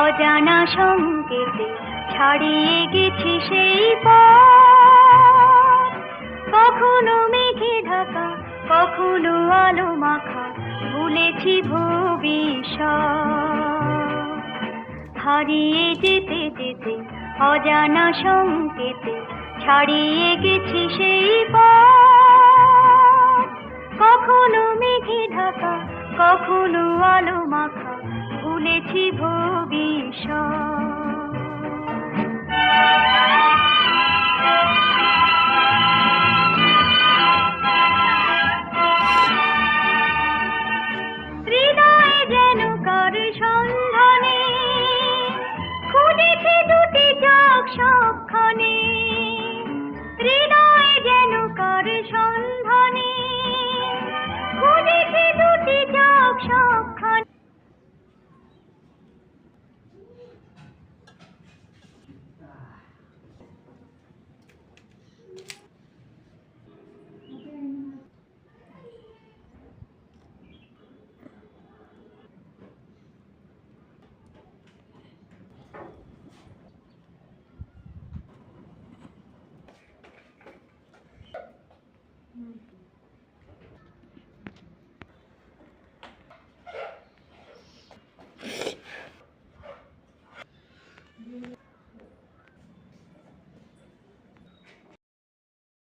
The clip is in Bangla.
অজানা সংকেতে ছাড়িয়ে গেছি সেই পথ। কখনো মেঘে ঢাকা, কখনো আলো মাখা, ভুলেছি ভবিষ্যৎ। হারিয়ে যেতে যেতে অজানা সংকেতে ছাড়িয়ে গেছি সেই পথ। কখনো মেঘে ঢাকা, কখনো আলো মাখা, ভুলেছি ভবিষ্যৎ। হৃদয়ে যেন কার সন্ধানে খুঁজেছি দুটি চোখ সবখানে।